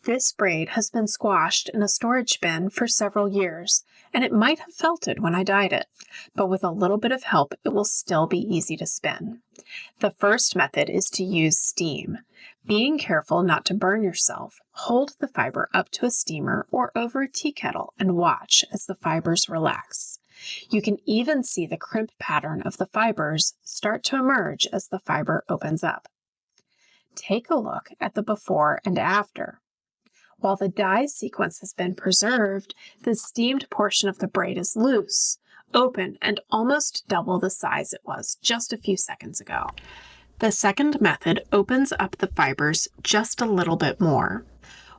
This braid has been squashed in a storage bin for several years, and it might have felted when I dyed it, but with a little bit of help, it will still be easy to spin. The first method is to use steam. Being careful not to burn yourself, hold the fiber up to a steamer or over a tea kettle and watch as the fibers relax. You can even see the crimp pattern of the fibers start to emerge as the fiber opens up. Take a look at the before and after. While the dye sequence has been preserved, the steamed portion of the braid is loose, open, and almost double the size it was just a few seconds ago. The second method opens up the fibers just a little bit more.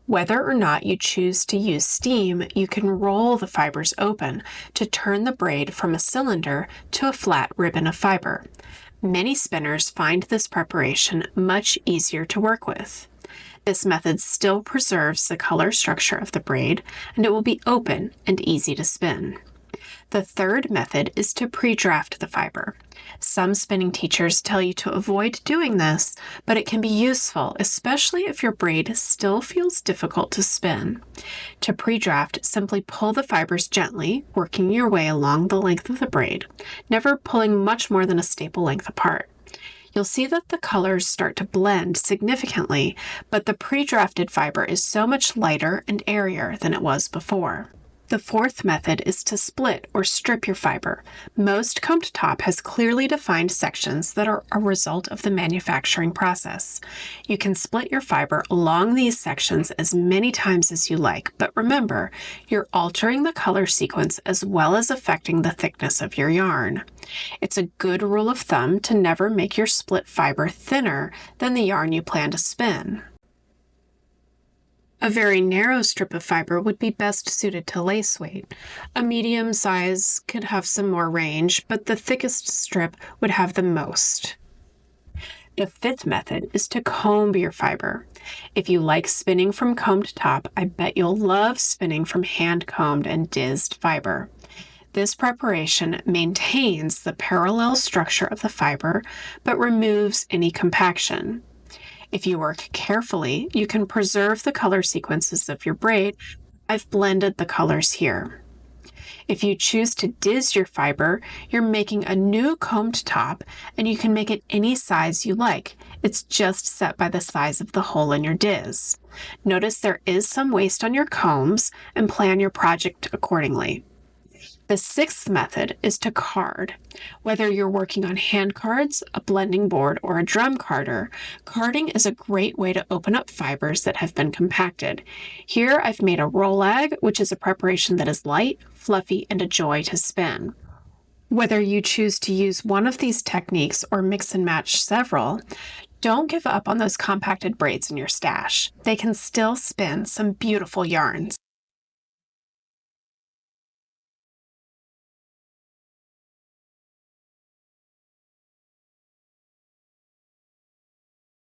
Whether or not you choose to use steam, you can roll the fibers open to turn the braid from a cylinder to a flat ribbon of fiber. Many spinners find this preparation much easier to work with. This method still preserves the color structure of the braid, and it will be open and easy to spin. The third method is to pre-draft the fiber. Some spinning teachers tell you to avoid doing this, but it can be useful, especially if your braid still feels difficult to spin. To pre-draft, simply pull the fibers gently, working your way along the length of the braid, never pulling much more than a staple length apart. You'll see that the colors start to blend significantly, but the pre-drafted fiber is so much lighter and airier than it was before. The fourth method is to split or strip your fiber. Most combed top has clearly defined sections that are a result of the manufacturing process. You can split your fiber along these sections as many times as you like, but remember, you're altering the color sequence as well as affecting the thickness of your yarn. It's a good rule of thumb to never make your split fiber thinner than the yarn you plan to spin. A very narrow strip of fiber would be best suited to lace weight. A medium size could have some more range, but the thickest strip would have the most. The fifth method is to comb your fiber. If you like spinning from combed top, I bet you'll love spinning from hand-combed and dizzed fiber. This preparation maintains the parallel structure of the fiber, but removes any compaction. If you work carefully, you can preserve the color sequences of your braid. I've blended the colors here. If you choose to diz your fiber, you're making a new combed top, and you can make it any size you like. It's just set by the size of the hole in your diz. Notice there is some waste on your combs, and plan your project accordingly. The sixth method is to card. Whether you're working on hand cards, a blending board, or a drum carder, carding is a great way to open up fibers that have been compacted. Here I've made a roll-ag, which is a preparation that is light, fluffy, and a joy to spin. Whether you choose to use one of these techniques or mix and match several, don't give up on those compacted braids in your stash. They can still spin some beautiful yarns.